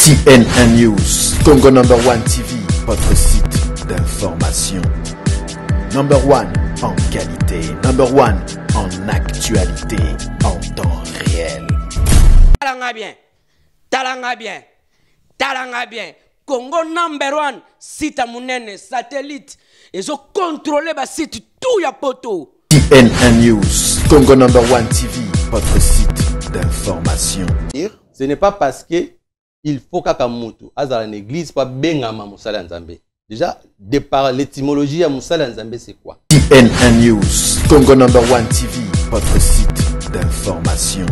CNN News, Congo number 1 TV, votre site d'information. Number 1 en qualité, number 1 en actualité, en temps réel. Talanga bien, talanga bien, talanga bien. Congo number 1, site monene, satellite. Ils ont contrôlé le site tout ya poto. CNN News, Congo number 1 TV, votre site d'information. Ce n'est pas parce que il faut qu'à Kamutu, à l'église, pas Bengama Moussala Nzambe. Déjà, de par l'étymologie à Moussala Nzambe, c'est quoi? CNN News, Congo number 1 TV, votre site d'information.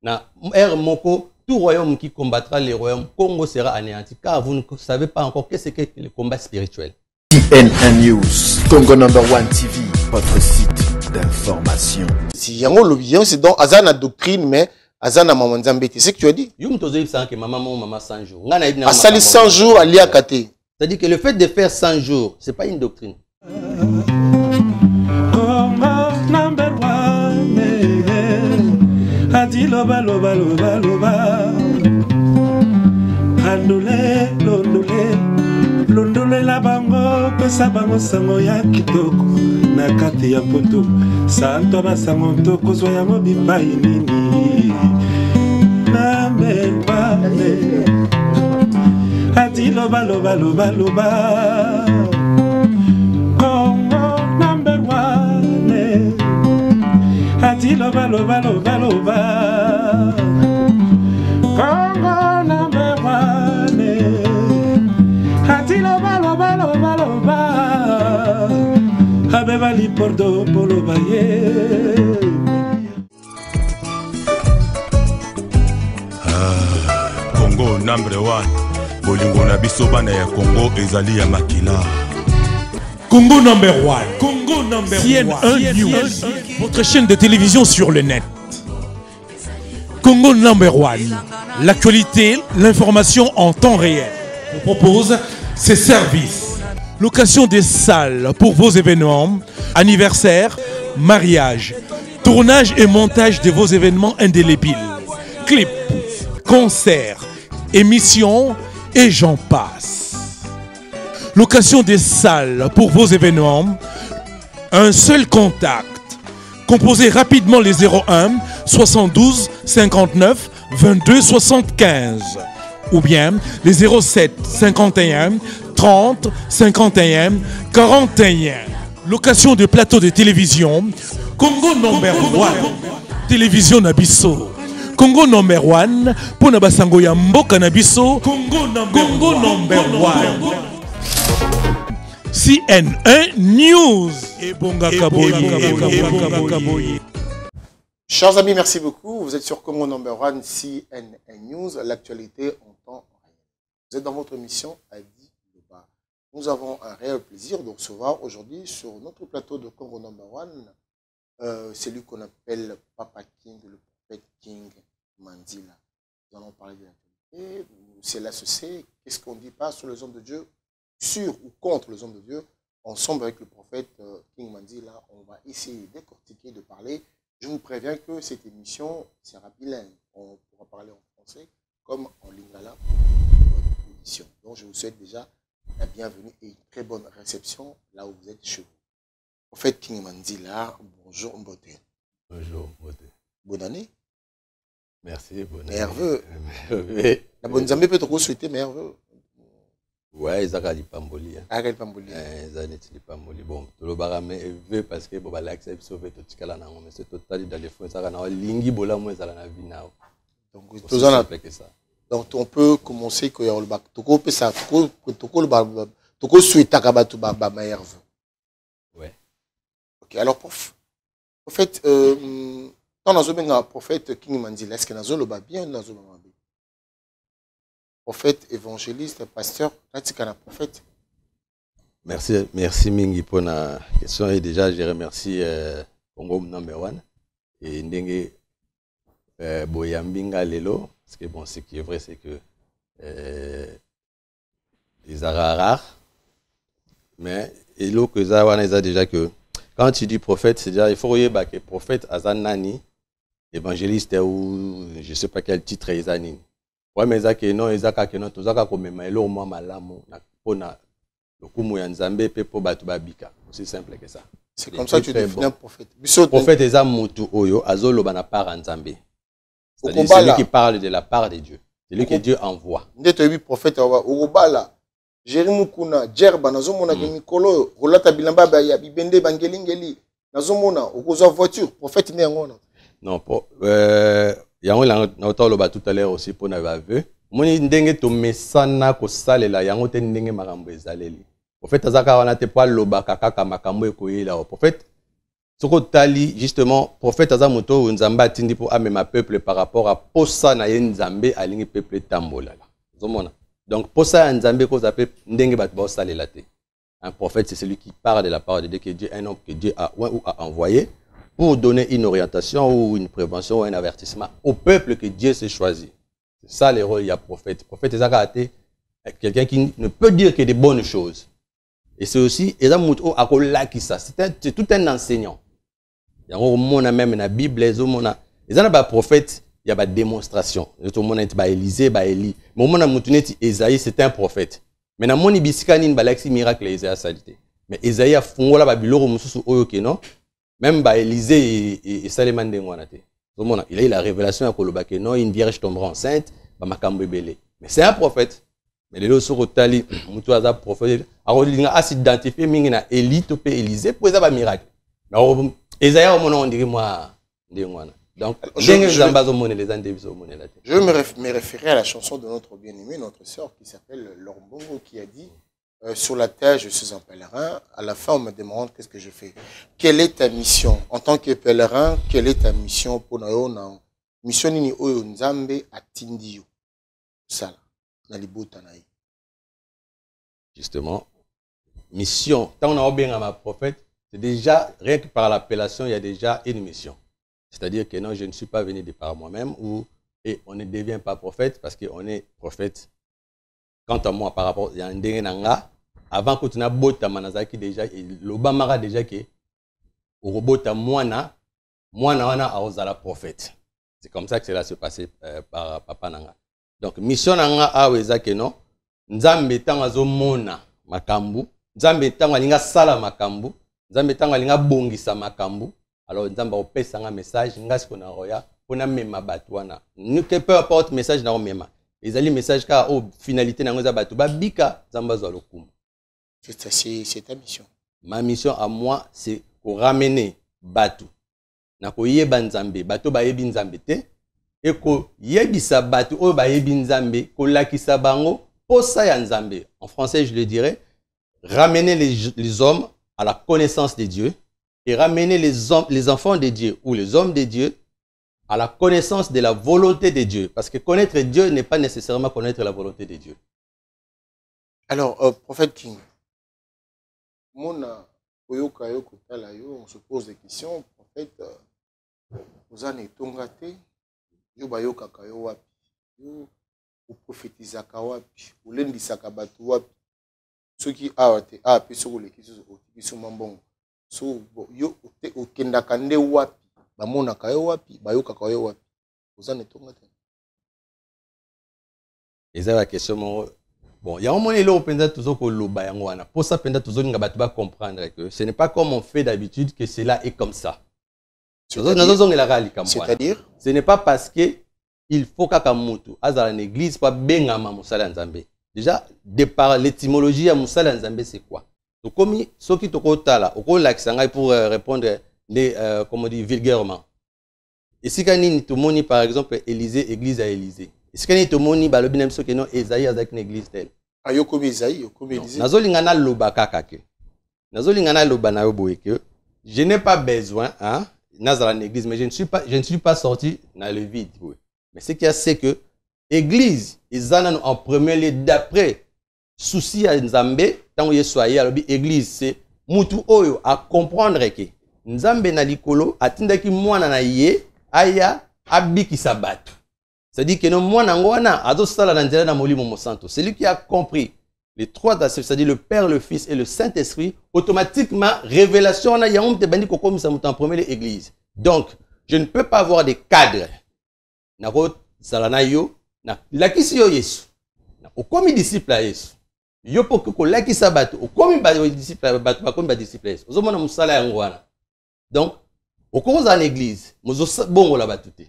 Na R Moko, tout royaume qui combattra les royaumes, Congo sera anéanti, car vous ne savez pas encore qu'est-ce que le combat spirituel. CNN News, Congo number 1 TV, votre site d'information. Si yango l'obédience, c'est donc Azana doctrine, mais Azana maman Nzambe, c'est ce que tu as dit? Yum tozo yipsa que maman 100 jours. Asali 100 jours à Liakate. C'est-à-dire que le fait de faire 100 jours, c'est pas une doctrine. Number 1, adi loba loba loba loba, andole londole londole la bango pesa bango sango ya kitoko na kati ya poto santo basango toko zo ya mobipa inini number 1, adi loba loba loba loba. Ati loba loba loba loba, Congo number 1. Ati loba loba loba loba, Abeba li pordo polo baye. Congo number 1. Bolingo na biso bana ya Congo ezali ya makila. Congo number 1. Congo number 1. CNN News, votre chaîne de télévision sur le net. Congo number 1. L'actualité, l'information en temps réel. On propose ces services. Location des salles pour vos événements, anniversaires, mariages, tournage et montage de vos événements indélébiles, clips, concerts, émissions et j'en passe. Location des salles pour vos événements. Un seul contact. Composez rapidement les 01 72 59 22 75 ou bien les 07 51 30 51 41. Location de plateaux de télévision. Congo number 1. Télévision Nabiso. Congo number 1. Pour Nabasango ya mboka Nabiso. Congo number 1. CNN News. Chers amis, merci beaucoup. Vous êtes sur Congo number 1 CNN News, l'actualité en temps réel. Vous êtes dans votre émission Adi Loba. Nous avons un réel plaisir de recevoir aujourd'hui sur notre plateau de Congo number 1 celui qu'on appelle Papa King, le prophète King Mandila. Nous allons parler de l'actualité. Cela se sait. Qu'est-ce qu'on dit pas sur les hommes de Dieu? Sur ou contre les hommes de Dieu, ensemble avec le prophète King Mandila, on va essayer de décortiquer, de parler. Je vous préviens que cette émission sera bilingue. On pourra parler en français comme en lingala pour votre édition. Donc je vous souhaite déjà la bienvenue et une très bonne réception là où vous êtes chez vous. Prophète King Mandila, bonjour Mbote. Bonjour Mbote. Bonne année. Merci, bonne année. Merveilleux. La bonne Zambé peut te souhaiter merveilleux. Ouais, ils ont dit Pamboli. Ah, quel Pamboli. Ils ont dit Pamboli. Bon, tout le barame veut parce que bon, l'accès sauvé tout ce qu'elle a dans mais c'est total dans les fonds ça na lingi bola moi ça na vie now. Donc tout ça que ça. Donc on peut commencer que le bac toko peut ça toko le bac toko suite à kabatu ba meilleur. Ouais. OK, alors prophète dans la zone prophète King Mandila est-ce que dans le ba bien dans le ba prophète, évangéliste, pasteur, là tu es prophète. Merci Mingi pour la question et déjà je remercie Congo number 1 et Ndenge Boyambinga Lelo parce que bon ce qui est vrai c'est que les rares mais et l'autre que ça on a déjà que quand tu dis prophète c'est déjà il faut regarder que prophète Azanani évangéliste ou je sais pas quel titre Azanini Ouais, mais ça que non, ezaka que non, tout ça comme mailo moi malamu na pona lokumu ya nzambe pe po batu babika. Aussi simple que ça. C'est comme ça que tu définis un prophète. Prophète eza mutu oyo azoloba na part nzambe. C'est celui qui parle de la part de Dieu. C'est lui que Dieu envoie. Ndete bi prophète okobala Jérémie kuna Djerba nazomona ke mikolo rolata bilamba ba ya bibende bangelingeli nazomona okozwa voiture prophète ne ngona. Non, yango na otoloba tout à l'heure aussi pour na vave. Moni ndenge to mesana ko salela yango te ndenge makambo ezaleli. Prophète azaka wana te po loba kaka makambo ekoyela o prophète. Soko tali justement prophète azamoto nzamba tindi pour amema peuple par rapport à posa na nzambe alingi peuple tambola la. Zomona. Donc posa nzambe ko zape ndenge bat ba salela te. Un prophète c'est celui qui parle de la parole de Dieu, que Dieu un homme que Dieu a envoyé pour donner une orientation ou une prévention ou un avertissement au peuple que Dieu s'est choisi. C'est ça le rôle, il y a prophète. Prophète est quelqu'un qui ne peut dire que des bonnes choses. Et c'est aussi, c'est tout un enseignant. Il y a même dans la Bible, il y a un prophète, il y a une démonstration. Il y a Élisée, Élie. Mais Esaïe, c'est un prophète. Mais dans mon ibisikani, il y a un miracle Esaïe salité. Mais Esaïe a fait un biloro mususu oyoke non. Même Élisée et Salomon Dengwanate. Il a eu la révélation à Kolobake, non, une vierge tombera enceinte, mais c'est un prophète. Mais les autres sont tali, Moutouaza prophète, il a s'identifié, il a Élie, topé Élisée, pour ça, un miracle. Mais Esaïe, on dirait moi, donc, je vais me référer à la chanson de notre bien-aimé, notre sœur, qui s'appelle Lorbongo, qui a dit sur la terre, je suis un pèlerin. À la fin, on me demande qu'est-ce que je fais. Quelle est ta mission en tant que pèlerin? Quelle est ta mission pour nous? Mission ni oyo nzambe atindiyo. Ça, na libota na yi. Justement, mission. Tant on a bien ma prophète, c'est déjà rien que par l'appellation, il y a déjà une mission. C'est-à-dire que non, je ne suis pas venu de par moi-même et on ne devient pas prophète parce qu'on est prophète. Quant à moi, par rapport à Ndengenanga, avant que tu n'as bota manazaki déjà, l'Obama déjà que au robot à moana wana a la prophète. C'est comme ça que cela se passait par Papa Nanga. Donc mission nanga aweza que non, nzambe tanga zo mona makambu, nzambe tanga linga sala makambu, nzambe tanga linga bongisa makambu. Alors nzamba opesa nga message ngasi kona roya pona mema batu wana. Peu importe message na mema. Les alliés messages car au finalité na ngoza batu ba bika nzamba zo lokumu. C'est ta mission. Ma mission à moi c'est pour ramener batu. Na ko yeba nzambe, batu ba yebi nzambe te et ko yebisa batu o ba yebi nzambe ko lakisa bango posa ya nzambe. En français je le dirais ramener les hommes à la connaissance de Dieu. Et ramener les enfants de Dieu ou les hommes de Dieu à la connaissance de la volonté de Dieu. Parce que connaître Dieu n'est pas nécessairement connaître la volonté de Dieu. Alors, prophète King, on se pose des questions. Prophète, vous en êtes tongate, vous prophétisez wapi, vous lendisaka batu wapi, ceux qui a pu sur les questions mambongo. So yo okenda kande wapi bamona kayo wapi bayoka kayo wapi ozane tonga te eza la question bon ya omoni elo penza tuzo ko loba yango wana pour ça penza tuzo linga batu ba comprendre que ce n'est pas comme on fait d'habitude que cela est comme ça. C'est-à-dire ce n'est pas parce que il faut kaka mutu azala l'église pas bengama musala nzambe. Déjà de par l'étymologie ya musala nzambe c'est quoi? Donc, comme ceux qui pour répondre comme on dit vulgairement. Et si quand ni par exemple Élysée, église à Élysée. Et si quand ni tomoni balobinem ceux qui non Esaïe avec une église telle. Ayo comme Esaïe, comme Élysée. Nazolingana loba kakake. Nazolingana loba na yoboye que je n'ai pas besoin hein nazala une église mais je ne suis pas sorti dans le vide. Oui. Mais ce qu'il y a c'est que église ils en premier lieu d'après souci à Nzambe tant que soyez à l'église c'est mutu oyo à comprendre que Nzambe na likolo atindaki mwana na ye aya abiki sabatu. C'est-à-dire que non mwana ngwana azo sala na nzela na molimo mosanto. Celui qui a compris les trois aspects, c'est-à-dire le Père, le Fils et le Saint-Esprit, automatiquement révélation na yaum te bandi kokom sa mutu en première église. Donc, je ne peux pas avoir des cadres. Nako salana yo na lakisi yo Yesu na okomi disciple ya Yesu yo poko ko lakisa bato okomi ba disciple bato bakomi ba disciple ya Yesu ozomona musala yango wana donc okoza na église mozo bongo la bato te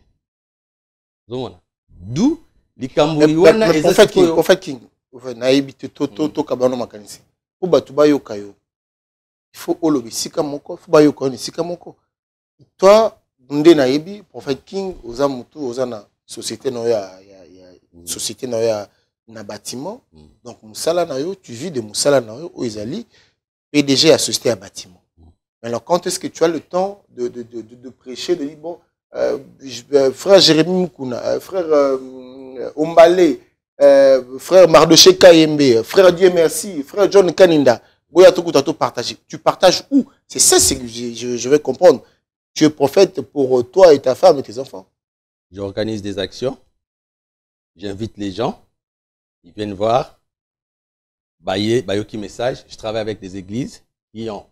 ozomona d'où likamboli wana en fait king na ebite to kabano makanisi po bato ba yoka yo il faut olobi sika moko faut ba yoka ni sika moko toi nde na yebi prophète king oza mutu oza na société no ya société na ya na bâtiment donc musala na yo tu vis de musala na yo o ezali PDG à société à bâtiment. Alors quand est-ce que tu as le temps de prêcher de dire bon frère Jérémy Mukuna frère Ombale frère Mardoché Kayembe frère Dieu merci frère John Kaninda boya to to partager tu partages où c'est ça c'est que je vais comprendre. Tu es prophète pour toi et ta femme et tes enfants. J'organise des actions. J'invite les gens. Ils viennent voir. Bayoki message. Je travaille avec des églises qui ont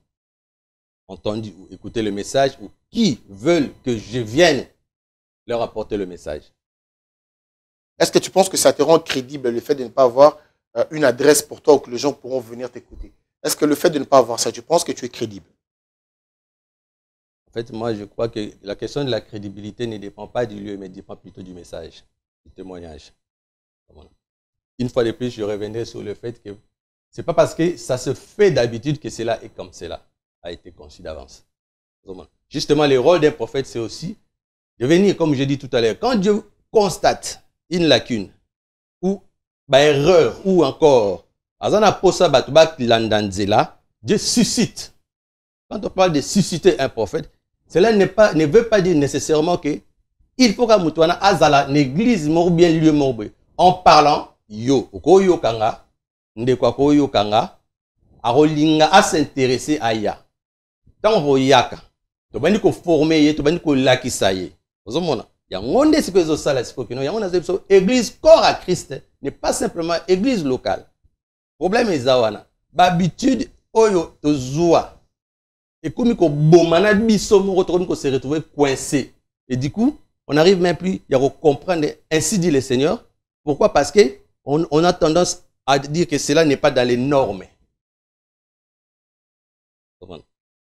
entendu ou écouté le message ou qui veulent que je vienne leur apporter le message. Est-ce que tu penses que ça te rend crédible le fait de ne pas avoir une adresse pour toi ou que les gens pourront venir t'écouter? Est-ce que le fait de ne pas avoir ça, tu penses que tu es crédible? En fait, moi, je crois que la question de la crédibilité ne dépend pas du lieu, mais dépend plutôt du message, du témoignage. Une fois de plus, je reviendrai sur le fait que ce n'est pas parce que ça se fait d'habitude que cela est comme cela a été conçu d'avance. Justement, le rôle d'un prophète, c'est aussi de venir, comme je dis tout à l'heure, quand Dieu constate une lacune, ou erreur, ou encore, Dieu suscite. Quand on parle de susciter un prophète, cela ne veut pas dire nécessairement que il faut que Moutouana azala l'église mort bien lieu mort. En parlant, yo kanga, ndekwa koyo kanga, arolinga à s'intéresser à ya. Tant on yaka, to bani ko former, to bani ko lakisa ye. Ozomona, ya ngonde sipezo sala sipokino, ya ngona zepso église corps à Christ n'est pas simplement église locale. Problème est zawana, habitude oyo to zoua. Et comme on se retrouve coincé. Et du coup, on n'arrive même plus à comprendre, ainsi dit le Seigneur. Pourquoi? Parce qu'on a tendance à dire que cela n'est pas dans les normes.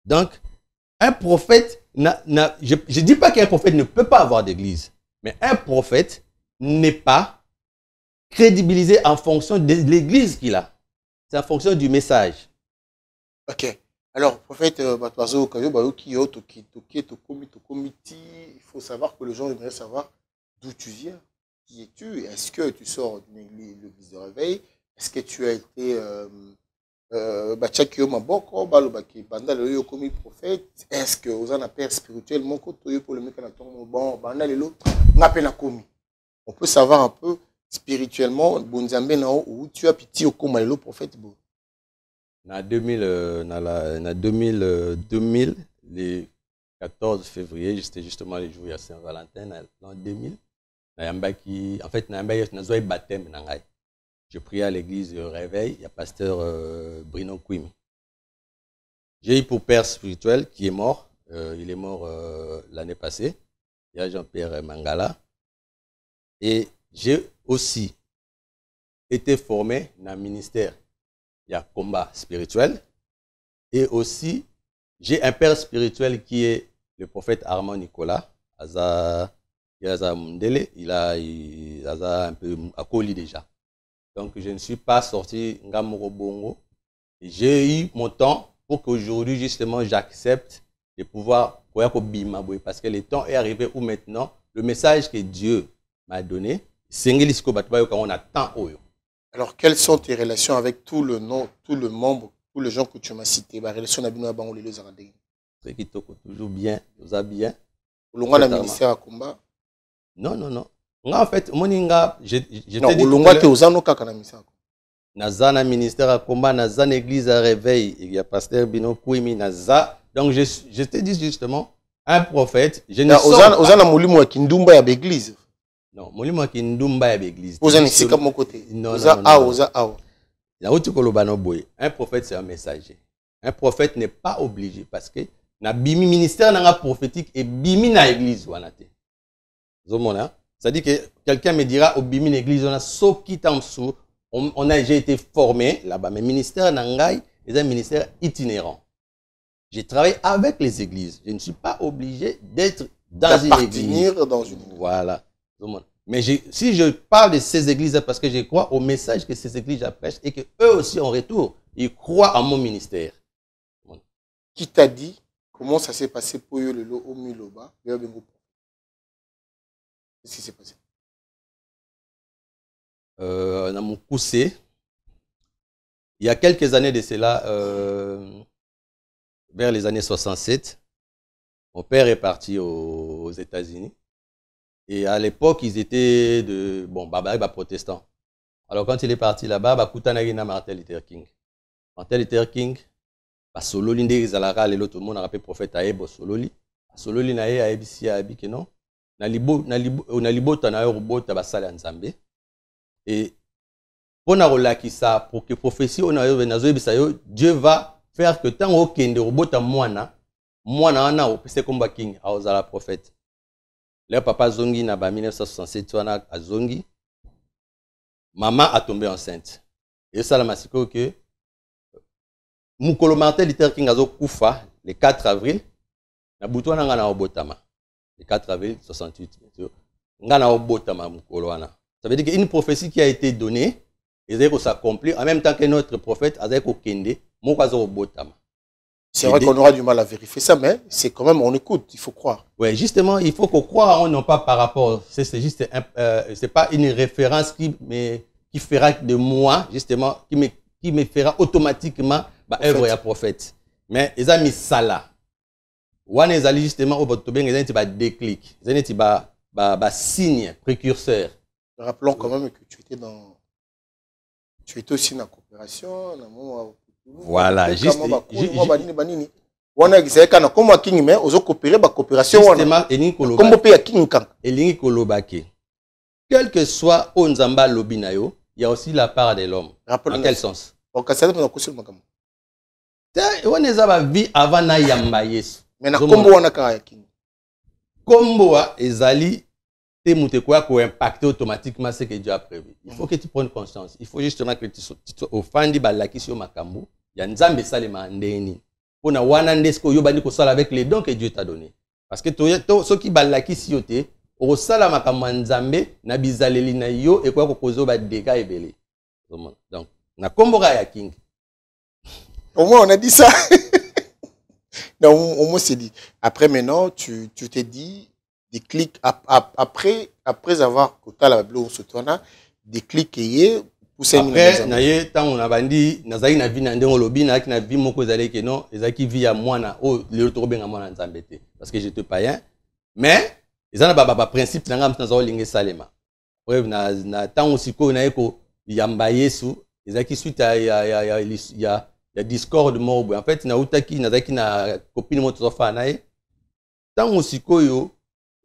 Donc, un prophète, je ne dis pas qu'un prophète ne peut pas avoir d'église, mais un prophète n'est pas crédibilisé en fonction de l'église qu'il a. C'est en fonction du message. Ok. Alors, prophète, il faut savoir que les gens aimeraient savoir d'où tu viens, qui es-tu, est-ce que tu sors d'une église de réveil, est-ce que tu as été est-ce que vous en avez père spirituellement on peut savoir un peu spirituellement où tu as pitié au Komalelo prophète. En 2000, le 14 février, c'était justement le jour de Saint-Valentin, en 2000. En fait, je priais à l'église de réveil, il y a pasteur Bruno Kwimi. J'ai eu pour père spirituel qui est mort, il est mort l'année passée, il y a Jean-Pierre Mangala. Et j'ai aussi été formé dans le ministère. Il y a combat spirituel. Et aussi, j'ai un père spirituel qui est le prophète Armand Nicolas. Il a un peu accolis déjà. Donc, je ne suis pas sorti Ngamoro Bongo. J'ai eu mon temps pour qu'aujourd'hui, justement, j'accepte de pouvoir. Parce que le temps est arrivé où maintenant, le message que Dieu m'a donné, c'est qu'on attend. Alors, quelles sont tes relations avec tout le membre, tous les gens que tu m'as cités? Ma relation avec c'est qui toujours bien, nous a bien. Au ministère à combat? Non. En fait, j'étais Nazana ministère à combat, Nazana église à réveil, il y a pasteur Bino Kouimi, Naza. Donc, je te dis justement, un prophète, je ne sors pas. Ozana Moulimu à Kindumba à l'église. Non, Moulimu à Kindumba à l'église. Ozana ici comme mon côté. Non. Un prophète, c'est un messager. Un prophète n'est pas obligé parce que na bimi ministère n'a prophétique et bimi na église wanate. Ça C'est-à-dire que quelqu'un me dira, au Bimi l'église, on a Soki Tamsou, on a déjà été formé là-bas. Mais ministère Nangai est un ministère itinérant. J'ai travaillé avec les églises. Je ne suis pas obligé d'être dans une église. Dans une église. Voilà. Mais si je parle de ces églises, parce que je crois au message que ces églises prêchent et qu'eux aussi, en retour, ils croient en mon ministère. Qui t'a dit comment ça s'est passé pour eux, le au Miloba? Qu'est-ce qui s'est passé? Dans mon poussé, il y a quelques années de cela, vers les années 67, mon père est parti aux États-Unis. Et à l'époque, ils étaient de protestants. Alors quand il est parti là-bas, Martin Luther King. Martin Luther King, Sololi nde Zalara, tout le monde a rappelé prophète Aebo Sololi. Sololi na ye aebisi abiki non. Na libota na robota basala nzambe. Et pour que prophétie Dieu va faire que tant au kende robota moana ana opese komba king a ozala prophète. Le papa zongi na ba 1967 wana a zongi. Maman a tombé enceinte. Et ça la masiko que Mukolo Martin Luther King azo kufa le 4 avril na butwana nga na obotama. Le 4 avril 68 nga na obotama mukolo wana. Ça veut dire qu'une prophétie qui a été donnée, et ça s'accomplit en même temps que notre prophète, c'est vrai qu'on aura du mal à vérifier ça, mais c'est quand même, on écoute, il faut croire. Oui, justement, il faut qu'on croie, non pas par rapport, c'est juste, c'est pas une référence qui fera de moi, justement, qui me fera automatiquement œuvre à prophète. Mais ils ont mis ça là. Ouane ils allaient justement au bout ils ont déclic, ils ont signe précurseur. Rappelons quand même que tu étais aussi dans la coopération. Voilà, juste. On a dit que comme King, mais aux coopérer, la coopération. Justement, Elingi Kolobake. Quel que soit Onzamba Lobinayo, il y a aussi la part de l'homme. Dans quel sens? On a vu avant na yamba yesu. Mais na kombo wana ka King. Kombo ezali ko impacter automatiquement ce que Dieu a prévu. Il faut que tu prennes conscience. Il faut justement que tu offendes balaki sur makambo. Ya nzambe salema ndeni. Pona wana ndesko yo bandi ko sala avec les dons que Dieu t'a donné. Parce que ceux qui balaki si yote, o sala makambo nzambe na bizaleli na yo et quoi ko kozo ba dégâts ebele. Donc na kombora ya King. Au moins on a dit ça. Non, au moins c'est dit. Après maintenant, tu t'es dit des clics après avoir côté la Bible se tourna des clics et pousser après naye tant on a bandi nazali na vie na ndenge lobi na na vie moko zali que non ezaki vie ya mwana o le tobenga mwana nzambete parce que j'étais païen mais ezana ba principe nanga mtanza olinge salema preuve na tant aussi ko na eko yamba yesu ezaki suite ya discord mort en fait na utaki nazaki na copine moto sofa nae tant aussi ko yo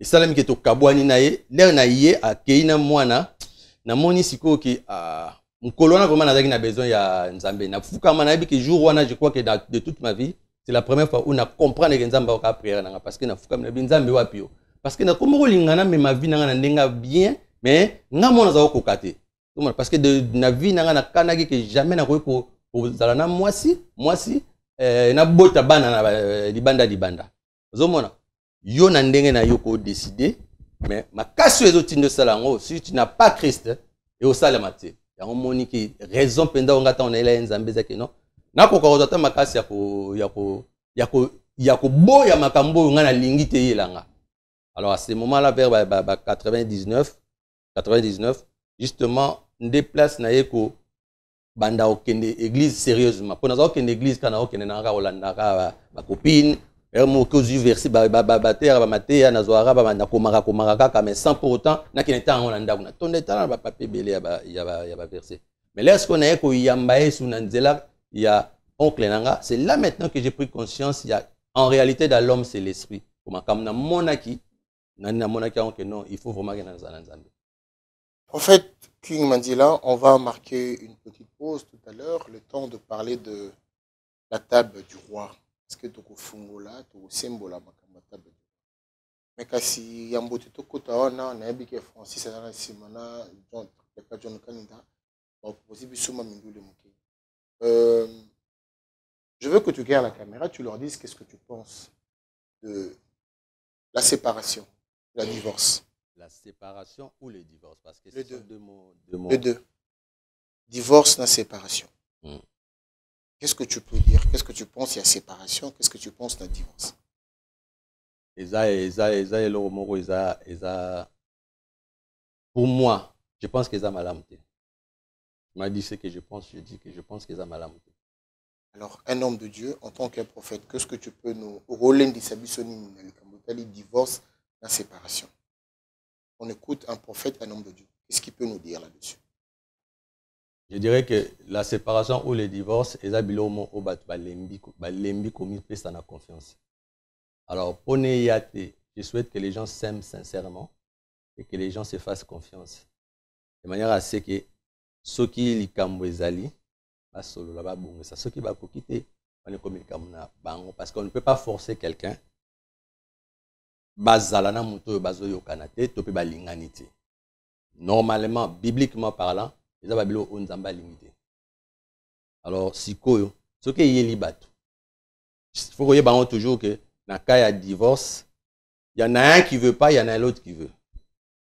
et salami ke to kabwani na ye l'air na ye a keina mwana na moni siko ki mukolo na vraiment nazaki na besoin ya nzambe na fuka mana bi que jour wana je crois que de toute ma vie c'est la première fois où na comprendre que nzambe ka prière na parce que na fuka na bi nzambe wapi yo parce que na komoko lingana mais ma vie na ndenga bien mais nga mona za ko kate parce que de na vie na kanaki que jamais na ko zala na mwasi na bota bana na libanda ozomona yo na ndenge na yo ko décider mais ma casse ezotindo salango si tu n'as pas Christ et au salamate ya monique raison penda ngata on ela nzambe zake non na ko ko zata makasi ya ko boya makambo ngana lingi te yelanga. Alors à ce moment là vers 99 justement déplace na yeko banda okende église sérieusement pour nazo okende église kana okende na nga olanda ka ba copine mo ko zu verset ba matéya na zoara ba na komaka kaka mais sans pour autant na kineta en olanda kuna tonde tala ba papier belé ya ba verset mais là ce qu'on a ko yamba yesu na nzela ya oncle nanga c'est là maintenant que j'ai pris conscience il y a en réalité dans l'homme c'est l'esprit comme na monaki que non il faut vraiment que na nzambe. En fait, King Mandela, on va marquer une petite pause tout à l'heure, le temps de parler de la table du roi. Parce que tu as fungola, tu as symbole la table du roi. Mais kasi yambo to kota wana na yabi ke Francis na simana John Canada va proposer bisuma mindule muke. Je veux que tu regardes la caméra, tu leur dises qu'est-ce que tu penses de la séparation, la divorce. La séparation ou le divorce, parce que les ce sont deux mots. Les deux. Divorce, la séparation. Qu'est-ce que tu peux dire? Qu'est-ce que tu penses il y a séparation? Qu'est-ce que tu penses de la divorce? Pour moi, je pense qu'ils ont malamté. Tu m'as dit ce que je pense, je dis que je pense qu'ils ont malamté. Alors, un homme de Dieu, en tant qu'un prophète, qu'est-ce que tu peux nous... Roland Dissabissoni, divorce, la séparation. On écoute un prophète, un homme de Dieu. Qu'est-ce qu'il peut nous dire là-dessus? Je dirais que la séparation ou le divorce, ils ont bilomo au bat balembi commis ça na confiance. Alors, pour Neyate, je souhaite que les gens s'aiment sincèrement et que les gens se fassent confiance. De manière à ce que ceux qui li kambo ezali ba solo la ba bongo ça ceux qui ba kokite on est comme le kamuna bango parce qu'on ne peut pas forcer quelqu'un bazala na muto bazo yokana te to pe ba lingani te. Normalement, bibliquement parlant, ils ont bilo onzamba limité. Alors sikoyo ce qui est libato. Il faut que vous toujours que dans le cas de divorce, il y en a un qui ne veut pas, il y en a l'autre qui veut.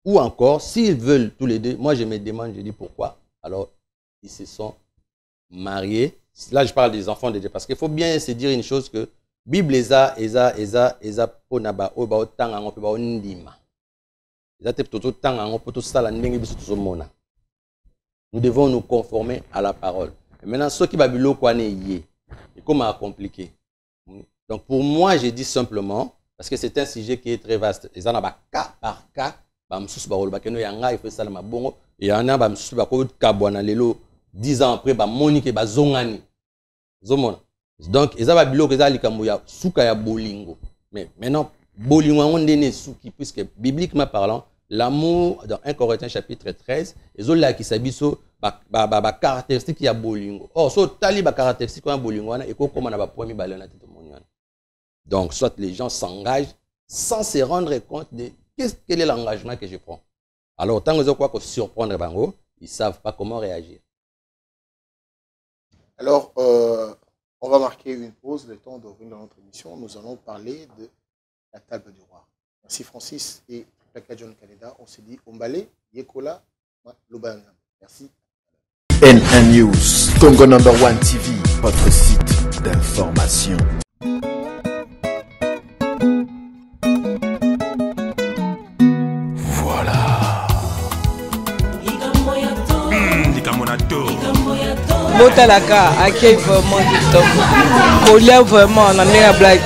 Ou encore, s'ils veulent tous les deux, moi je me demande, je dis pourquoi. Alors, ils se sont mariés. Là, je parle des enfants de Dieu. Parce qu'il faut bien se dire une chose que Bible eza ponaba oba otanga ngo pe ba ondima. Eza te toto tanga ngo poto sala ndenge biso tozomona. Nous devons nous conformer à la parole. Et maintenant, ceux qui babilo kwa ne yé, et comment compliqué. Donc pour moi, je dis simplement, parce que c'est un sujet qui est très vaste. Et ça n'a pas cas par cas, il faut ça bongo. Et il y en a qui ont 10 ans après, Monique et Zongani. Donc, ils ont bilo que ça likamuya souka ya bolingo. Mais maintenant, bolingo on est souki puisque bibliquement parlant, l'amour dans 1 Corinthiens chapitre 13, ils ont là qui s'abisso ba caractéristique ya bolingo. Or, so tali ba caractéristique ya bolingo na et comment on a premier balon na tête moniane. Donc, soit les gens s'engagent sans se rendre compte de quel est l'engagement que je prends. Alors, tant que je crois que surprendre bango, ils ne savent pas comment réagir. Alors, on va marquer une pause, le temps de revenir dans notre émission. Nous allons parler de la table du roi. Merci Francis et Plaka John Canada. On s'est dit Ombale, Yekola, Lobana. Merci. N1 News, Congo No. 1 TV, votre site d'information. Botalaka accueille vraiment TikTok. Colère vraiment on en est à blague.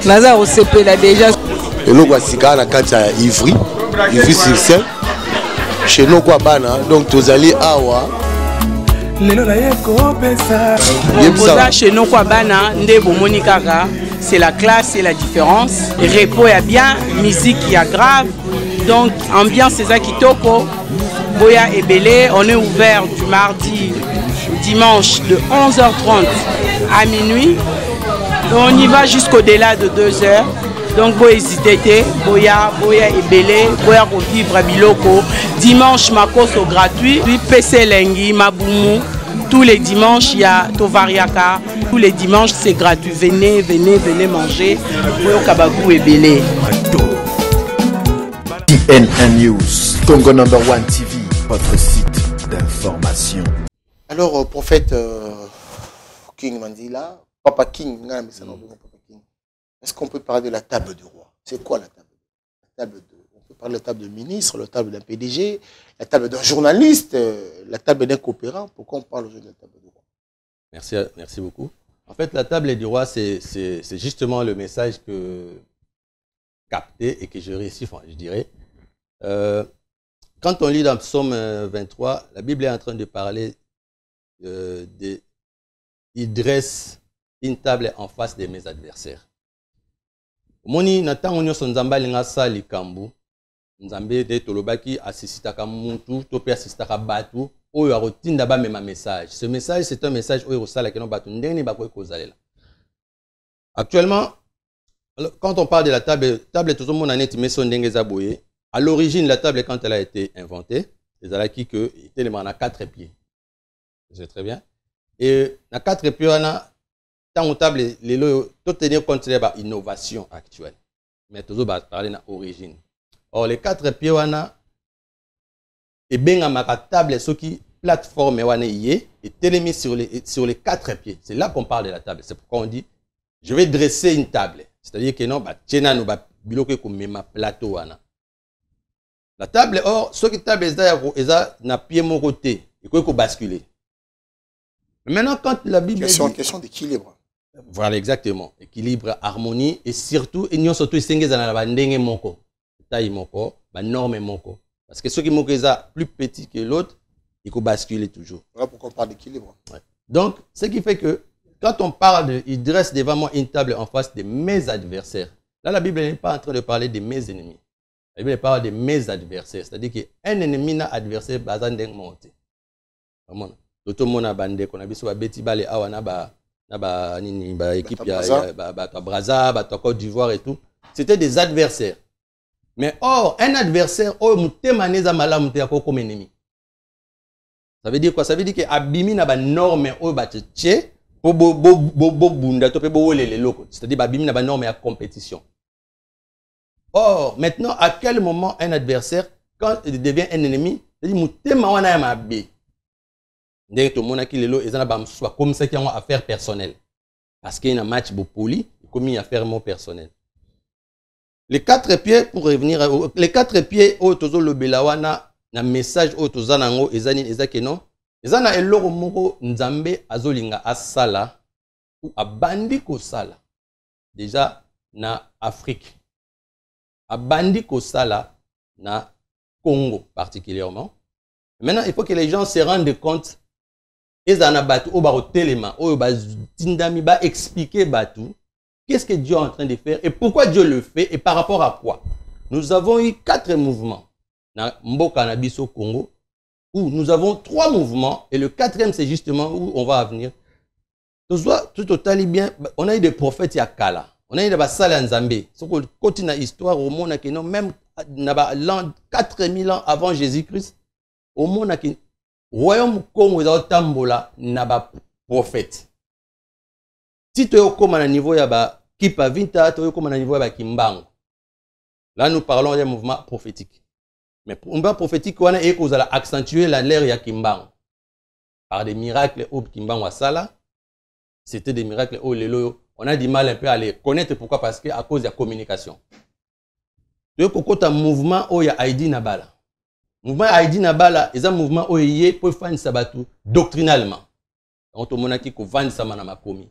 Naza au CP là déjà. Et nous voici quand la carte à Ivry sur scène. Chez nous quoi bana donc tous allés awa. Chez nous quoi bana ndebo monikaka c'est la classe et la différence. Repos y a bien, musique y a grave. Donc ambiance c'est ça qui toko. Boya et Belé, on est ouvert du mardi au dimanche de 11h30 à minuit. On y va jusqu'au-delà de 2h. Donc, Boya hésiter, Boya et Belé, Boya revivre à Biloko. Dimanche, Makoso gratuit. Puis PC Lengi, Maboumou. Tous les dimanches, il y a Tovariaka. Tous les dimanches, c'est gratuit. Venez manger. Boya Kabagou et Belé. N1 News, Congo No. 1 TV, votre site d'information. Alors, prophète King Mandila, Papa King, est-ce qu'on peut parler de la table du roi? C'est quoi la table? On peut parler de la table de ministre, la table d'un PDG, la table d'un journaliste, la table d'un coopérant. Pourquoi on parle aujourd'hui de la table du roi? Merci beaucoup. En fait, la table du roi, c'est justement le message que capté et que je réussis, je dirais. Quand on lit dans Psaume 23, la Bible est en train de parler il dresse une table en face de mes adversaires. Moni natan onyo sonzamba linga sali kambu nzambe de tolobaki asisitaka muntu to pe asisitaka batu oyo akotinda ba mema message. Ce message c'est un message oyo sala keno batu ndeni bakoy kozalela. Actuellement Alors, quand on parle de la table tout le monde en est mais son dengue. À l'origine, la table, quand elle a été inventée, les alaki que était à 4 pieds. C'est très bien. Et à 4 pieds, on a tant table tout tenir compte de l'innovation actuelle. Mais toujours parler de l'origine. Or, les 4 pieds, on a et bien à table, ce qui plateforme et télémis sur les 4 pieds. C'est là qu'on parle de la table. C'est pourquoi on dit je vais dresser une table. C'est-à-dire que non, tiens, nous bloquer comme ma plateau. La table, or, ce qui table est na pied mon côté, il faut basculer. Maintenant, quand la Bible est une question d'équilibre. Voilà, exactement. Équilibre, harmonie, et surtout, il y a surtout des normes moko. Taille moko, norme moko. Parce que ceux qui sont plus petits que l'autre, il faut basculer toujours. Voilà pourquoi on parle d'équilibre. Ouais. Donc, ce qui fait que, quand on parle il dresse devant moi une table en face de mes adversaires. Là, la Bible n'est pas en train de parler de mes ennemis. La Bible parle de mes adversaires. C'est-à-dire qu'un ennemi n'a adversaire bazan deng monté. Tout le monde a bandé qu'on a vu sur la bêtise balé awana ba équipe ba Brazza, ba Côte d'Ivoire et tout. C'était des adversaires. Mais or un adversaire oh mutemaneza malamu te comme ennemi. Ça veut dire quoi? Ça veut dire que abimi na ba norme oh ba tché po bunda to pe bo lele loko. C'est-à-dire abimi na ba norme à compétition. Or, maintenant, à quel moment un adversaire, quand il devient un ennemi, il dit comme ça qu'il y a une affaire personnelle. Parce qu'il y a un match poli, comme il y a une affaire personnelle. Les 4 pieds, pour revenir, les 4 pieds, au tozo le belawana, na message au tozo nango, ezani ezakeno, ezana eloro moko nzambe azolinga asala ou abandi ko sala. Déjà, na Afrique. Abandi Kosala na Congo particulièrement. Maintenant, il faut que les gens se rendent compte ils en abattu au baro téléma au tindami ba expliquer batu qu'est-ce que Dieu est en train de faire et pourquoi Dieu le fait et par rapport à quoi. Nous avons eu 4 mouvements na Mboka na biso Congo où nous avons 3 mouvements et le 4e c'est justement où on va venir. Tout au bien, on a eu des prophètes Yakala. On a eu des salles en Zambie. Si on continue l'histoire, au monde, même 4000 ans avant Jésus-Christ, au monde, le royaume Congo est tambola, n'a pas prophète. Si tu es comme à niveau yaba Kipa Vinta, tu es comme à niveau yaba Kimbango. Là, nous parlons d'un mouvement prophétique. Mais pour un mouvement prophétique, on a accentué la l'ère ya Kimbango. Par des miracles au Kimbango Sala, c'était des miracles au Lelo. On a du mal un peu à les connaître. Pourquoi? Parce qu'à cause de la communication. Tu as un mouvement où il y a Haïdi Nabala. Le mouvement Haïdi Nabala est un mouvement où il y a pour faire sabatu doctrinalement. Donc, tout le monde qui vend ça ma commis.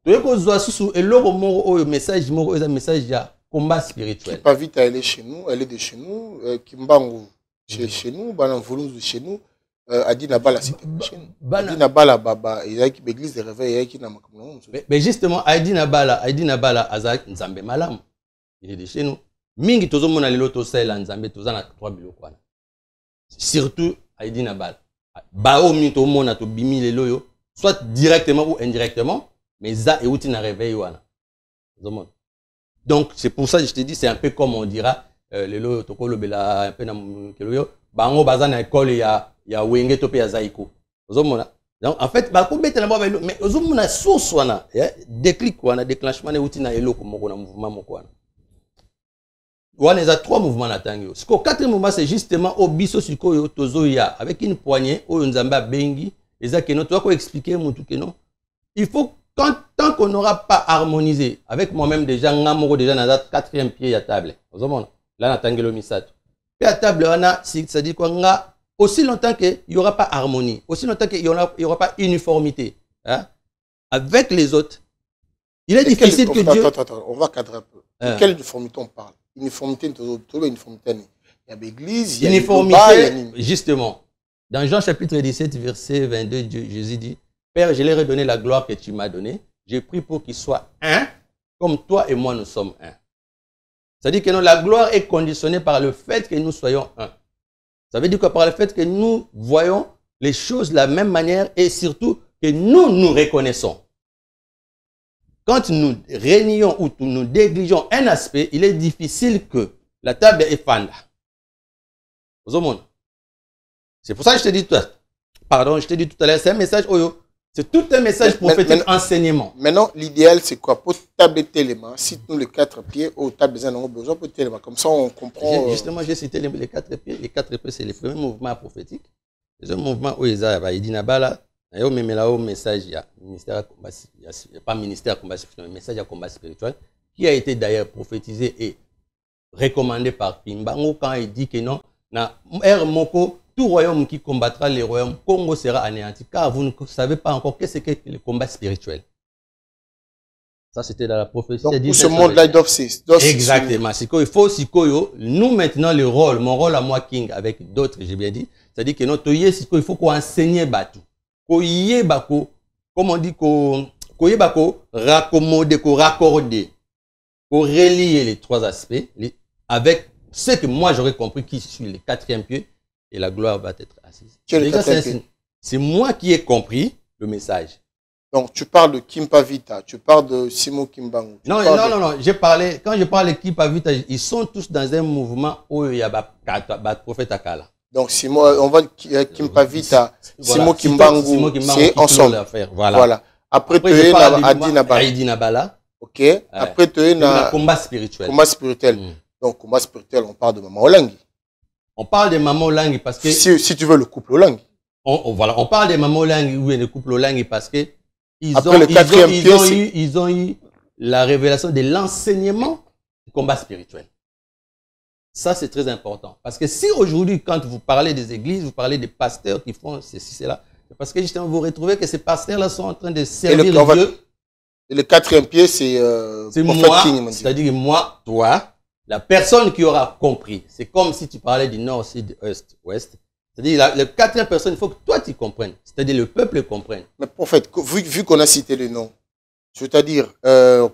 Tu as un message, un message de combat spirituel. Qui pas vite à aller chez nous, elle est de chez nous. Kimbangu chez nous, Banan Volunzu chez nous. Adina Bala, c'était chez nous. Adina Bala, Baba, il y a une église de réveil qui n'a pas. Mais justement, Adina Bala, Azak Nzambe Malam, il est de chez nous. Mingi tozo mona lelo to sel Nzambe toza na 3 biloko wana. Surtout Adina Bala. Bao mi to mona to bimi lelo yo, soit directement ou indirectement, mais za et outi na réveil wana. Donc c'est pour ça que je te dis c'est un peu comme on dira lelo to ko lobela un peu na keloyo, bango baza na école ya wenge to pe ya zaiko. Ozomona. Donc en fait ba ko betela ba mais ozomona source wana, déclic wana, déclenchement ne outi na eloko moko na mouvement moko wana. On a 3 mouvements natango. Ce 4e mouvement c'est justement au biso siko tozoya avec une poignée au nzamba bengi ezakeno to ko expliquer mutu keno. Il faut tant qu'on n'aura pas harmonisé avec moi-même déjà ngamoko déjà na 4e pied à table. Ozomona. Là natangelo misato. Puis à table on a ça dit quoi nga aussi longtemps qu'il n'y aura pas harmonie, aussi longtemps qu'il n'y aura pas uniformité hein, avec les autres, il est difficile que Dieu... Attends, on va cadrer un peu. De quelle uniformité on parle? Uniformité, il y a l'église, il y a uniformité, justement. Dans Jean chapitre 17, verset 22, Jésus dit, Père, je leur ai donné la gloire que tu m'as donnée. J'ai pris pour qu'ils soient un, comme toi et moi nous sommes un. C'est-à-dire que la gloire est conditionnée par le fait que nous soyons un. Ça veut dire que par le fait que nous voyons les choses de la même manière et surtout que nous nous reconnaissons. quand nous réunions ou nous négligeons un aspect, il est difficile que la table est fanda. C'est pour ça que je te dis tout à l'heure. Pardon, je te dis tout à l'heure, c'est un message Oyo. C'est tout un message prophétique, enseignement. Maintenant, l'idéal, c'est quoi? Pour tabler l'élément, cite-nous les 4 pieds, au table des besoin pour l'élément. Comme ça, on comprend. Justement, j'ai cité les 4 pieds. Les 4 pieds, c'est les premiers mouvements prophétiques. Les autres mouvements, où ils ont, il dit Nabala, il y a un message, il y a ministère à combat, il n'y a pas ministère à combat spirituel, mais message à combat spirituel, qui a été d'ailleurs prophétisé et recommandé par Pimbango quand il dit que non, na Moko, tout royaume qui combattra les royaumes, Congo sera anéanti, car vous ne savez pas encore qu'est-ce que le combat spirituel. Ça, c'était dans la prophétie. Donc, pour ce monde-là, il doit exactement. Il faut aussi que nous, maintenant, le rôle, mon rôle à moi, King, avec d'autres, j'ai bien dit, c'est-à-dire que notre il faut qu'on enseigne Batou. Comme on dit, qu'on raccommoder, qu'on raccorder, qu'on relier les 3 aspects avec ce que moi j'aurais compris qui suis le 4e pied et la gloire va être assise. C'est moi qui ai compris le message. Donc tu parles de Kimpa Vita, tu parles de Simo Kimbangu. Non, quand je parle de Kimpa Vita, ils sont tous dans un mouvement où il y a un prophète Akala. Donc on va Kimpa Vita, Simo Kimbangu, c'est ensemble. Voilà. Après tu es Adi Nabala. OK. Après tu es na combat spirituel. Donc combat spirituel, on parle de Maman Olangi. On parle de Maman Olangi parce que si tu veux le couple Olangi. On parle de Maman Olangi ou le couple Olangi parce que ils ont eu la révélation de l'enseignement du combat spirituel. Ça, c'est très important. Parce que si aujourd'hui, quand vous parlez des églises, vous parlez des pasteurs qui font ceci, cela, c'est parce que justement, vous retrouvez que ces pasteurs-là sont en train de servir Dieu. Et le 4e pied, c'est moi, c'est-à-dire moi, toi, la personne qui aura compris. C'est comme si tu parlais du nord, sud, est, ouest. C'est-à-dire, la 4e personne, il faut que toi, tu comprennes. C'est-à-dire, le peuple comprenne. Mais prophète, vu qu'on a cité les noms, c'est-à-dire,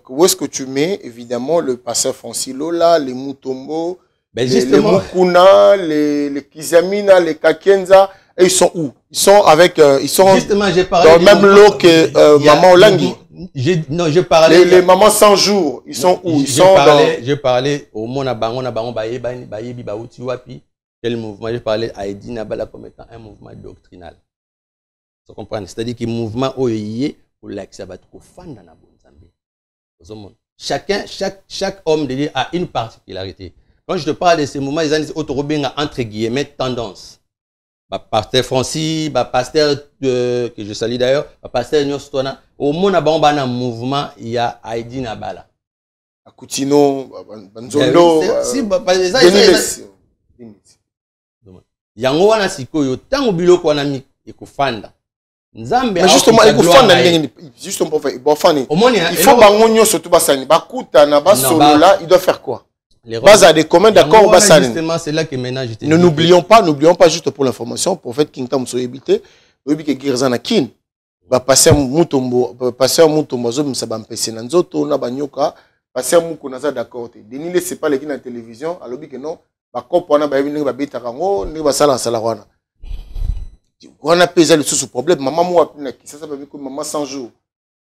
où est-ce que tu mets, évidemment, le pasteur Francilo, là, les Mutombo, les Mukuna, les Kizamina, les Kakenza, et ils sont où? Ils sont avec, ils sont justement, dans le même lot que Maman Olangi. Non, je parlais. Les mamans 100 jours, ils sont où? Je parlais au Mona Bango, Bayebi, Baouti, Wapi. Quel mouvement? Je parlais à Edi Nabala comme étant un mouvement doctrinal. Vous comprenez? C'est-à-dire que le mouvement OEI, pour l'accès à Batouko, fan dans la bonne chaque homme de Dieu a une particularité. Quand je te parle de ces mouvements, ils ont dit autorobenga entre guillemets tendance. Pasteur Francis, pasteur que je salue d'ailleurs, pasteur Nyostona. Au monde à mouvement, il y a Aïdi Nabala. Akutino, Banzolo, yango wana sikoyo tango biloko wana mi ekofanda nzambe mais justement ekofanda ndenge justement pour faire bofani il faut bangonyo surtout basani bakuta na basolola il doit faire quoi base à des communs d'accord basani justement c'est là que maintenant je te dis n'oublions pas juste pour l'information prophète King Tam soyebité oyebi ke girzana kin ba passer mutombo zo msaba mpese na nzoto na banyoka passer muko naza d'accord te denile c'est pas les qui na télévision alobi que non bakopo na bayebi ndenge babeta kango ndenge basala sala wana wana pesa le sous problème maman moi na kisasa babi ko maman 100 jours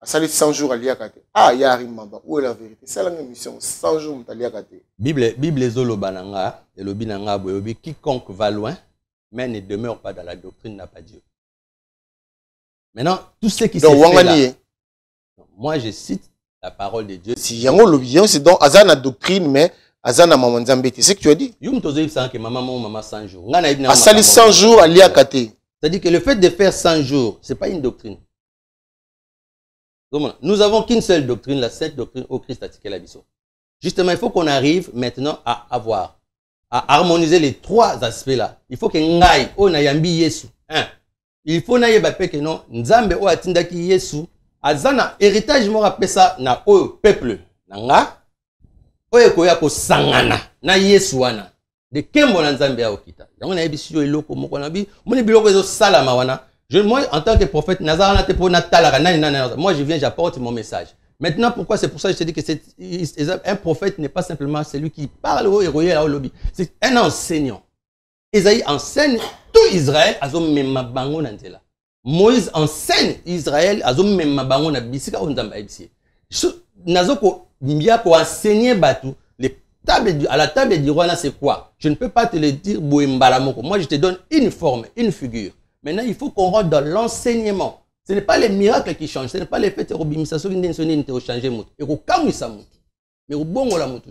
asali 100 jours aliaka te ya arimamba où est la vérité c'est la mission 100 jours mutaliaka te bible zoloba nanga elobi nanga boyobi quiconque va loin mais ne demeure pas dans la doctrine n'a pas Dieu. Maintenant tout ce qui s'est fait là, moi je cite la parole de Dieu. Si yango lobion c'est donc azana doctrine mais azana maman nzambe c'est ce que tu as dit. Yum tozo ça que maman 100 jours. Asali 100 jours aliaka te. C'est-à-dire que le fait de faire 100 jours, c'est pas une doctrine. Nous avons qu'une seule doctrine, la sainte doctrine au Christ a tiqué la biso. Justement, il faut qu'on arrive maintenant à harmoniser les 3 aspects-là. Il faut que ngai o na yambi Yesu. Il faut na yeba que non nzambe o atindaki Yesu azana héritage mo rapesa na o peuple nanga oye koya ko sangana na Yesu wana de kembo na nzambe ya okita yango na yebi siyo eloko moko na bi moni biloko ezo salama wana moi en tant que prophète nazara na te po na talaka nani moi je viens j'apporte mon message. Maintenant pourquoi c'est pour ça que je te dis que un prophète n'est pas simplement celui qui parle au héros au lobby, c'est un enseignant. Isaïe enseigne tout Israël azom memma bango na nzela. Moïse enseigne Israël azom memma bango na bisika o nzamba ebisi. Nazoko Mbia pour enseigner Batou, à la table du roi, c'est quoi? Je ne peux pas te le dire, Bouimbalamoko. Moi, je te donne une forme, une figure. Maintenant, il faut qu'on rentre dans l'enseignement. Ce n'est pas les miracles qui changent, ce n'est pas les faits de Robimisaso qui ont changé. Et au cas où ça monte, mais au bon où la monte.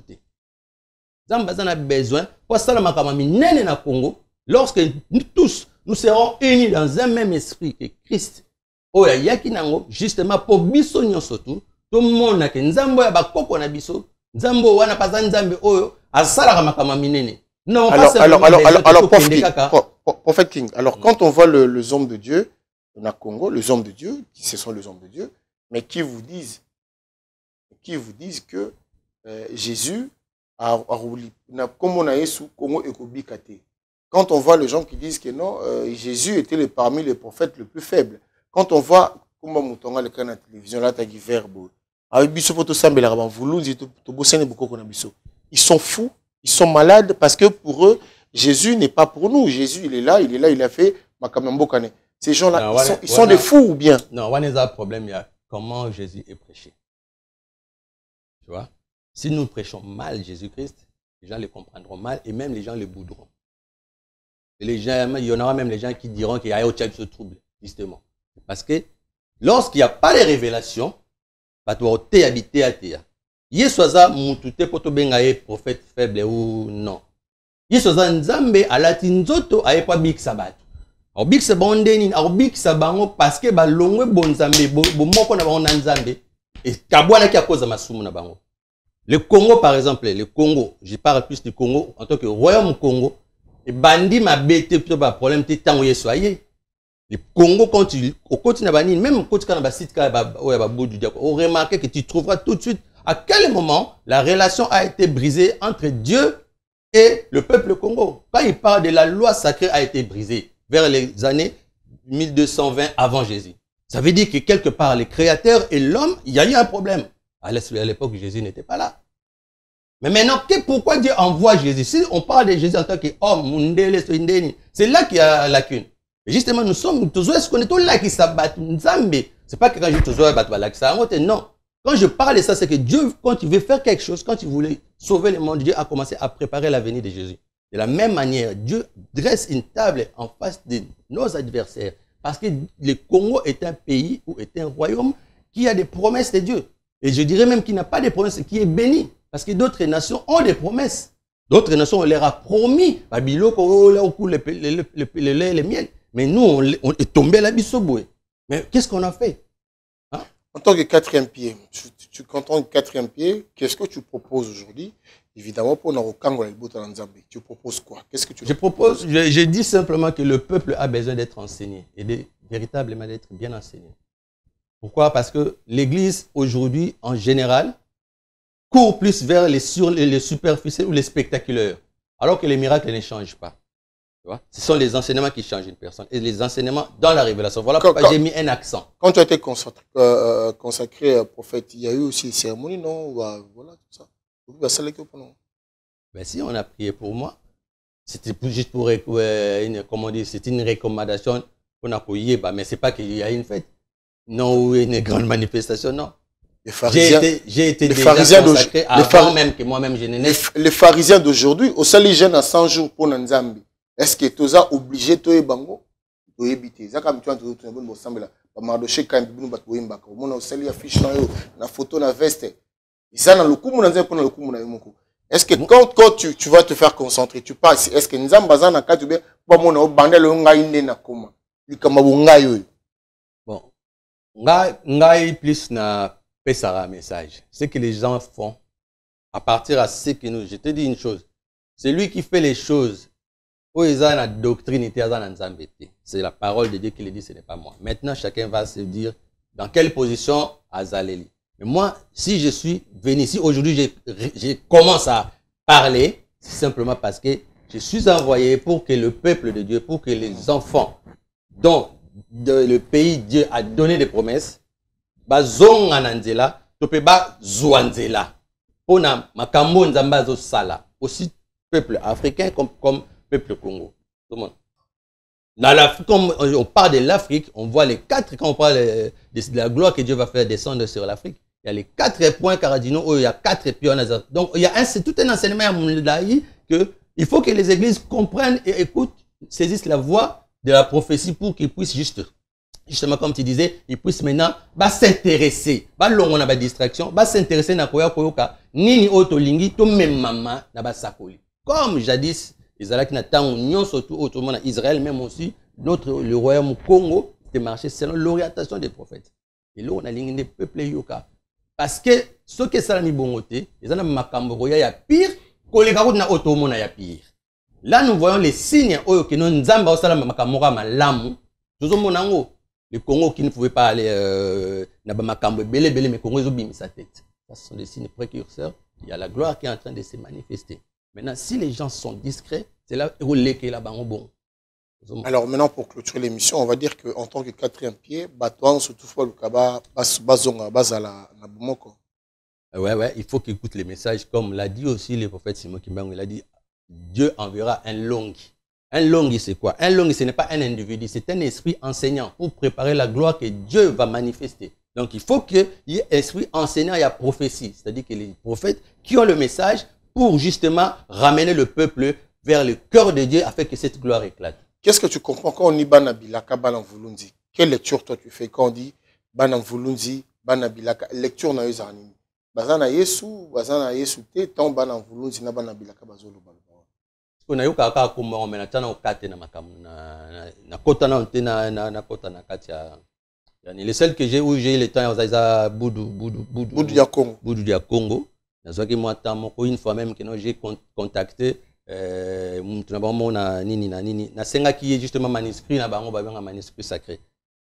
Zambazan a besoin, pour ça, la na Congo, lorsque nous tous, nous serons unis dans un même esprit que Christ. Oh, yakinango, justement, pour biso surtout, tout le monde a que Nzambo ya bakoko na biso, Nzambo wana pas Nzambe oyo, asala makama minene. Non, alors, Prophète King, alors quand on voit les hommes de Dieu, on a Congo, les hommes de Dieu, ce sont les hommes de Dieu, mais qui vous disent que Jésus a roulé, comme on a eu sous Congo et Kobikate. Quand on voit les gens qui disent que non, Jésus était parmi les prophètes les plus faibles. Quand on voit, comme on a le cas de la télévision, là, tu verbe. Ils sont fous, ils sont malades parce que pour eux, Jésus n'est pas pour nous. Jésus, il est là, il a fait Makamambo Kane. Ces gens-là, ils sont des fous ou bien? Non, on a un problème, il y a comment Jésus est prêché. Tu vois? Si nous prêchons mal Jésus-Christ, les gens les comprendront mal et même les gens les boudront. Et les gens, il y en aura même les gens qui diront qu'il y a autre chose de trouble, justement. Parce que lorsqu'il n'y a pas les révélations, bah, tu vas habiter à terre. Yesoza mutute poto bengaye prophète faible ou non. Yesoza nzambe alati nzoto ayepa bik sabat. Au bik sabondeni, au bik sabango parce que ba longwe bonzambe bo moko na bango nzambe et kabwana ki a cause masumu na bango. Le Congo par exemple, le Congo, je parle plus du Congo en tant que royaume Congo et bandi ma bête plutôt ba problème té tango yesoye. Le Congo, quand tu continue à bannir, même quand tu as un site qui on remarque que tu trouveras tout de suite à quel moment la relation a été brisée entre Dieu et le peuple Congo. Quand il parle de la loi sacrée a été brisée vers les années 1220 avant Jésus. Ça veut dire que quelque part, les créateurs et l'homme, il y a eu un problème. À l'époque, Jésus n'était pas là. Mais maintenant, pourquoi Dieu envoie Jésus? Si on parle de Jésus en tant qu'homme, c'est là qu'il y a la lacune. Et justement, nous sommes tous là qui s'abattent. C'est pas que quand je te non. Quand je parle de ça, c'est que Dieu, quand il veut faire quelque chose, quand il voulait sauver le monde, Dieu a commencé à préparer la venue de Jésus. De la même manière, Dieu dresse une table en face de nos adversaires. Parce que le Congo est un pays ou est un royaume qui a des promesses de Dieu. Et je dirais même qu'il n'a pas de promesses, qui est béni. Parce que d'autres nations ont des promesses. D'autres nations, on leur a promis. Le miel. Mais nous, on est tombé là, bissoboué. Mais qu'est-ce qu'on a fait? Hein? En tant que quatrième pied, quand on est quatrième pied, qu'est-ce que tu proposes aujourd'hui? Évidemment, pour nous, tu proposes quoi? Qu'est-ce que tu proposes? Je dis simplement que le peuple a besoin d'être enseigné et véritablement d'être bien enseigné. Pourquoi? Parce que l'Église, aujourd'hui, en général, court plus vers les superficiels ou les spectaculaires, alors que les miracles ne changent pas. Ce sont les enseignements qui changent une personne et les enseignements dans la révélation. Voilà pourquoi j'ai mis un accent. Quand tu as été consacré prophète, il y a eu aussi des cérémonies, non? Voilà, tout ça. Ben si, on a prié pour moi. C'était juste pour c'était une recommandation qu'on a payé, mais ce n'est pas qu'il y a une fête. Non, une grande manifestation, non. J'ai été déjà consacré avant même que moi-même je n'ai. Les pharisiens d'aujourd'hui, au seul jeune à 100 jours pour Nzambi. Est-ce que tu as obligé de bango de éviter? Ça comme tu as tout bon ensemble là. Ba mardoché quand binu bat boyimba ko mona osali affiche na yo na photo na veste. Isa na lokumu na nzempo na lokumu na yomoko. Est-ce que quand tu vas te faire concentrer, tu parles, est-ce que Nzamba za na katu be ba mona o bandelo ngai nde na koma. Likama bonga yo. Bon. Ngai plus na pesara message. Ce que les gens font à partir à ce que nous, je te dis une chose. C'est lui qui fait les choses. C'est la parole de Dieu qui le dit, ce n'est pas moi. Maintenant, chacun va se dire dans quelle position Azaleli. Mais moi, si je suis venu, si aujourd'hui je commence à parler, c'est simplement parce que je suis envoyé pour que le peuple de Dieu, pour que les enfants dont le pays Dieu a donné des promesses, bazong ananzela, topeba zouanzela. Pona makambo nzambazo sala. Aussi peuple africain comme peuple Congo. Tout le monde. Comme on parle de l'Afrique, on voit les quatre, quand on parle de la gloire que Dieu va faire descendre sur l'Afrique, il y a les 4 points cardinaux, il y a 4 pieds en hasard. Donc, il y a c'est tout un enseignement à Moulaï que il faut que les églises comprennent et écoutent, saisissent la voix de la prophétie pour qu'ils puissent justement, comme tu disais, ils puissent maintenant s'intéresser, pas distraction, s'intéresser à koyoka, nini otolingi, to même maman, na sakoli. Comme jadis, Israël qui n'attend union surtout autrement à Israël, même aussi, le royaume Congo, c'était marché selon l'orientation des prophètes. Et là, on a ligné des peuples yoka. Parce que ce que ça ni bongoté, ils ont makambo ya pire, koleka na otomo na ya pire. Là, nous voyons les signes que nous nzamba osala makamora malamu. Nous avons le Congo qui ne pouvait pas aller na makambo belé mais Congo ils ont bimi sa tête. Ça, ce sont des signes précurseurs. Il y a la gloire qui est en train de se manifester. Maintenant, si les gens sont discrets, c'est là où l'été là-bas bon. Alors maintenant, pour clôturer l'émission, on va dire qu'en tant que 4e pied, Batouan se trouve pas le Kaba, Bazonga, Bazala, Nabumoko. Ouais, il faut qu'ils écoutent les messages, comme l'a dit aussi le prophète Simon Kimbangu. Il a dit Dieu enverra un longi. Un longi, c'est quoi? Un longi, ce n'est pas un individu, c'est un esprit enseignant pour préparer la gloire que Dieu va manifester. Donc il faut qu'il y ait esprit enseignant et à prophétie, c'est-à-dire que les prophètes qui ont le message pour justement ramener le peuple vers le cœur de Dieu afin que cette gloire éclate. Qu'est-ce que tu comprends quand on dit Banabilaka, Banamvulundi? Quelle lecture toi tu fais quand on dit Banamvulundi, Banabilaka? Lecture na yuzanimi. Bazana Yesu te, tant Banamvulundi na Banabilaka bazolo balba. On a eu kaka kuma on mena tana okate na makamu na kota na ontena na kota na katia. Les seuls que j'ai où j'ai le temps à Boudou dia Congo. Une fois même que j'ai contacté na senga qui est justement manuscrit na bango ba manuscrit sacré.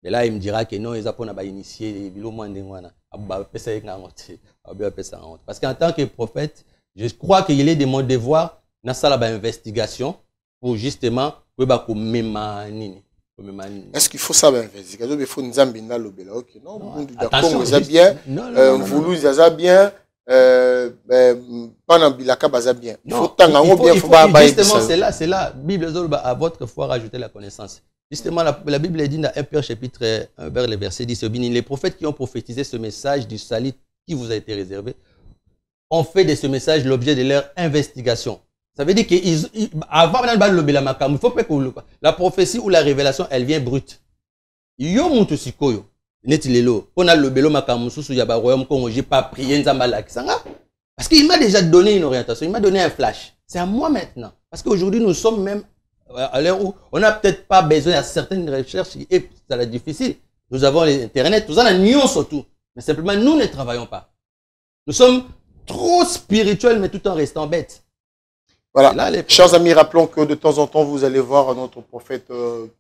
Mais là il me dira que non ils apprennent à initier bilo moins ndengwana ba pesa ngote ba pesa ngote parce qu'en tant que prophète je crois qu'il est de mon devoir na sala ba investigation pour justement que ba ko mema nini. Est-ce qu'il faut ça investigation il faut nzambi na lobela OK non Boudou dia Congo ça bien Mvulu ça bien pendant Bilaka baza bien. Il faut tangango bien faut ba justement c'est là Bible à votre foi rajouter la connaissance. Justement la Bible dit dans 1 Pierre chapitre 1 vers le verset 10 les prophètes qui ont prophétisé ce message du salut qui vous a été réservé ont fait de ce message l'objet de leur investigation. Ça veut dire que avant il faut pas que la prophétie ou la révélation elle vient brute. Yo muntu sikoyo netilelo on a le belo makamususu ya ba royaume Congo j'ai pas prié nzamba la kisanga parce qu'il m'a déjà donné une orientation, il m'a donné un flash. C'est à moi maintenant parce qu'aujourd'hui nous sommes même à l'heure où on n'a peut-être pas besoin à certaines recherches et ça va être difficile. Nous avons l'internet, nous avons la nuance surtout, mais simplement nous ne travaillons pas. Nous sommes trop spirituels mais tout en restant bêtes. Voilà, là, chers amis, rappelons que de temps en temps, vous allez voir notre prophète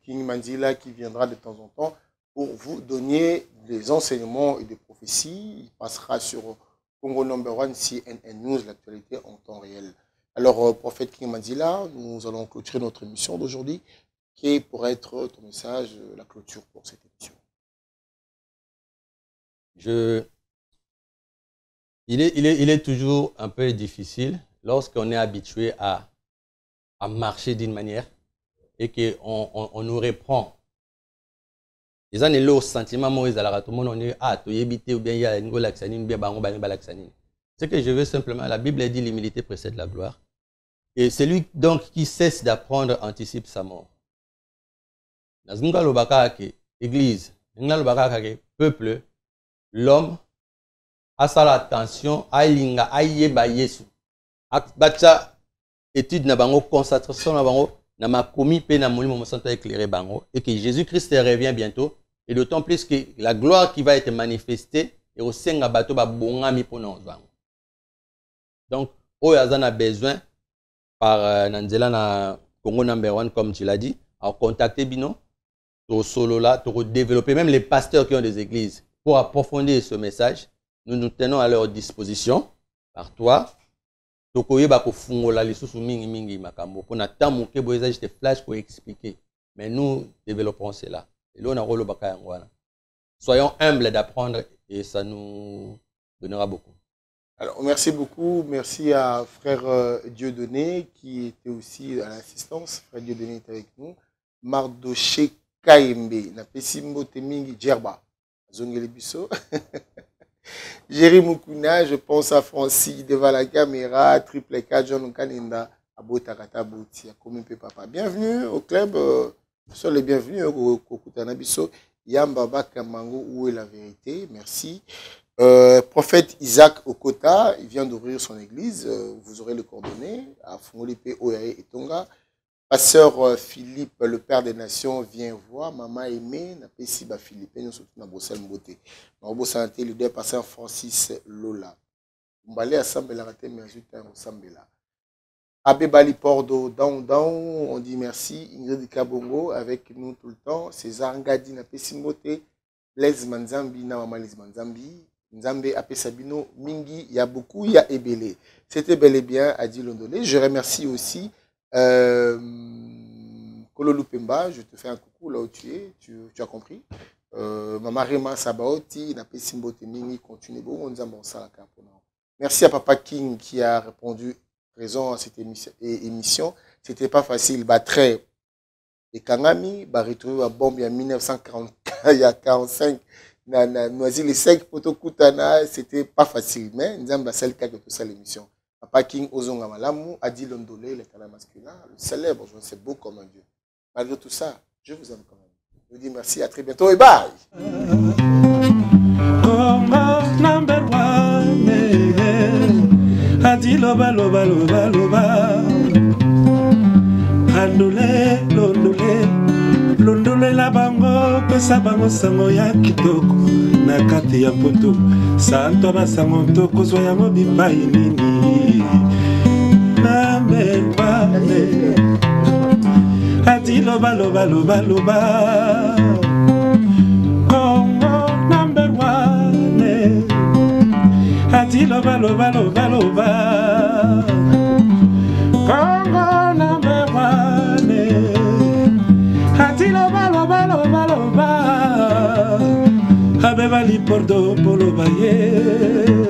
King Manzila qui viendra de temps en temps pour vous donner des enseignements et des prophéties. Il passera sur Congo No.1 CNN News, l'actualité en temps réel. Alors, prophète King Manzila, nous allons clôturer notre émission d'aujourd'hui. Quel pourrait être ton message, la clôture pour cette émission? Il est toujours un peu difficile lorsqu'on est habitué à marcher d'une manière et qu'on nous reprend. Les gens ont le sentiment que tout le monde est tu es ou bien il y a une laxanine, bien laxanine. Ce que je veux simplement, la Bible dit l'humilité précède la gloire. Et celui donc qui cesse d'apprendre anticipe sa mort. Église, peuple, l'homme, a sa attention, a linga, a yeba yesu. Bacha étude na bango concentration na bango na makomi pe na molimo santo éclairé bango et que Jésus-Christ revient bientôt et d'autant plus que la gloire qui va être manifestée et au senga bato ba bongami pona bango. Donc oyo a besoin par nanzela na Congo No.1 comme tu l'as dit à contacter bino to solo là to développer même les pasteurs qui ont des églises pour approfondir ce message. Nous nous tenons à leur disposition par toi. Tokoyeba ko fungola lisusu mingi makambo pona tamu ke boyeza juste flash pour expliquer mais nous développerons cela et là on a rôle baka yangwana. Soyons humbles d'apprendre et ça nous donnera beaucoup. Alors merci beaucoup, merci à frère Dieudonné qui était aussi à l'assistance. Frère Dieudonné est avec nous. Mardoché Kaembe na pesimbo temingi djerba zongeli biso. Jerry Mukuna, je pense à Francis devant la caméra, Triple K, John Kaninda, Abo Takata Bouti, comme papa. Bienvenue au club, soyez les bienvenus au Kokutanabiso, Yambaba Kamango, où est la vérité, merci. Prophète Isaac Okota, il vient d'ouvrir son église, vous aurez les coordonnées, à Fongolipe, Oyae et Tonga. Pasteur Philippe, le Père des Nations, vient voir. Maman aimée, n'a pas ici Philippe, nous sommes dans Bruxelles Mbote. Dans le santé, le leader Pasteur Francis Lola. On va aller à Sambela, mais ensuite on Sambela. Abbé Bali Pordo, down, on dit merci. Ingrid Kabongo avec nous tout le temps. César Ngadi, n'a pas ici Mbote. Les Manzambi, na Maman Les Manzambi. Nzambe Apé Sabino, Mingi, il y a beaucoup, il y a Ebele. C'était bel et bien à Dilondolé. Je remercie aussi. Kololu Pemba, je te fais un coucou là où tu es, tu as compris. Maman Rema Sabaoti, Napé Simbo Temini, continue. Merci à Papa King qui a répondu présent à cette émission. C'était pas facile, très. Et Kangami, retrouvé à Bombe en 1940, il y a 45. Noisy les 5 poteaux Koutana, c'était pas facile, mais nous avons celle qui a tout ça l'émission. Papa King Ozonga Malamu, Adi Londolé, le canal masculin, le célèbre, je sais beau comme un dieu. Malgré tout ça, je vous aime quand même. Je vous dis merci, à très bientôt et bye. Number one, Adi Loba Loba Loba Loba, Andole Londolé, Londolé la bango, pesa bango sango ya kitoko, na kati ya poto, santo basango toko zo ya mobipa inini. Number one, Adi loba loba loba loba, Congo number one, Adi loba loba loba loba, Congo number one, Adi loba loba loba loba, Abe Bali Pordo Polo Baye.